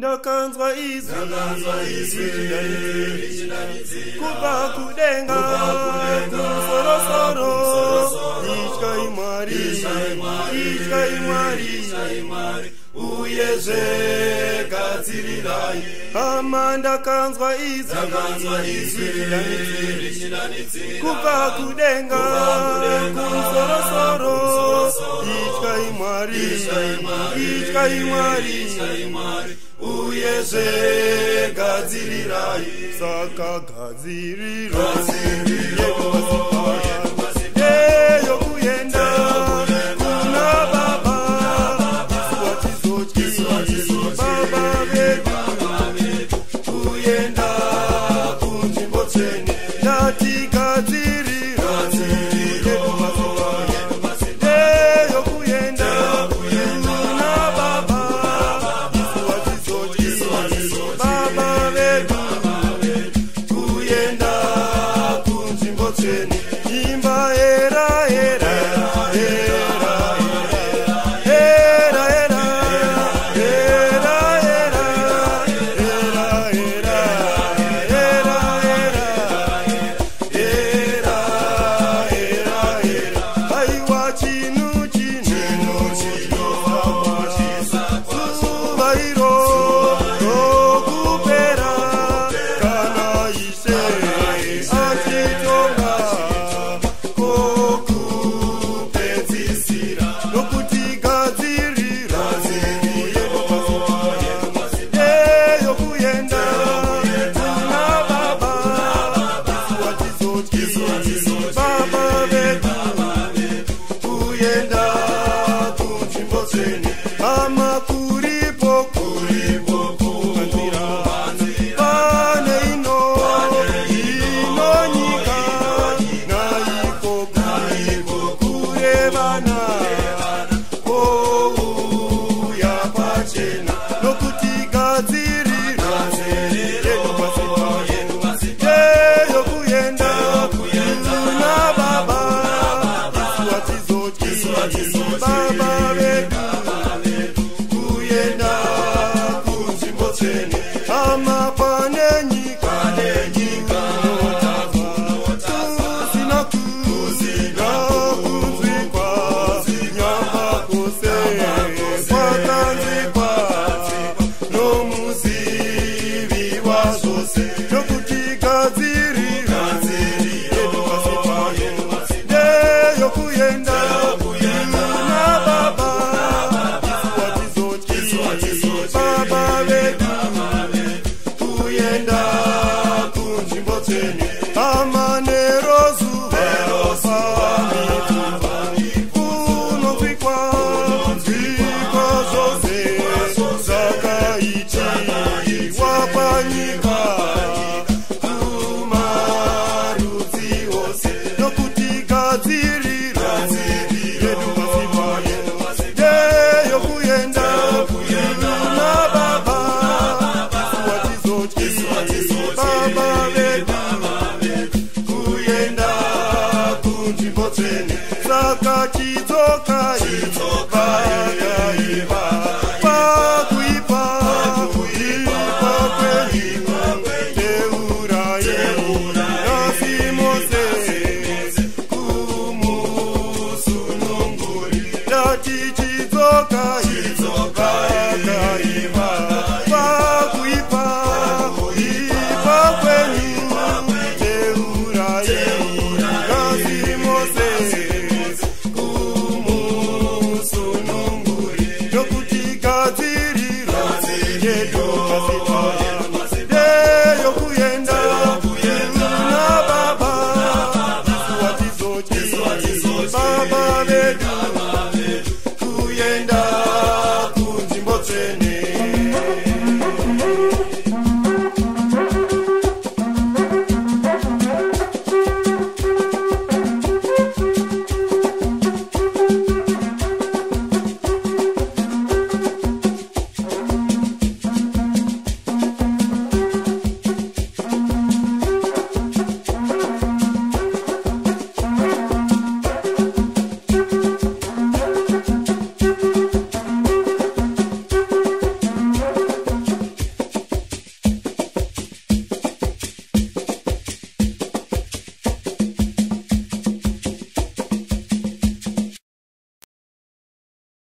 Ndakanzwa izwi kuva kudenga kusorosoro Ishka imwari uyeze gadzirirai Ama ndakanzwa izwi kuva kudenga kusorosoro Ishka imwari uyeze gadzirirai saka gadzirirai yokuyenda kuna baba baba vedu kuyenda kunzvimbo tsvene ndati gadzirirai yokuyenda kuna baba baba vedu kuyenda kunzvimbo tsvene imba era era era era era era era era era aiwa chinu suvairo rokupera kana ise achitonga kokupedzisira nokuti gadzirira yokuyenda kuna baba baba vedu kuyenda kunzvimbo tsvene ama kuripo kukanzira pane inonyika naiko kurevana kouya pachena nokuti gadzirira yokuyenda kuna baba baba vedu kuyenda kunzvimbo tsvene ama pane nyika kusina kunzwikwa nyamba kose kwakanzikwa nomuzivi wazvose nokuti gadzirira yokuyenda kuna baba baba vedu kuyenda kunzvimbo tsvene amanero zuva kunozvikwa zvose zvakaitirwa panyika kumarudzi ose nokuti gadzirira yokuyenda kuna baba baba vedu kuyenda kunzvimbo tsvene saka chidzoka vakaiva pakuipa kwenyika teurai nhasi mose kumusununguri ndati chidzoka vakaiva pakuipa kwenyika teurai nhasi mose kumusununguri nokuti gadzirira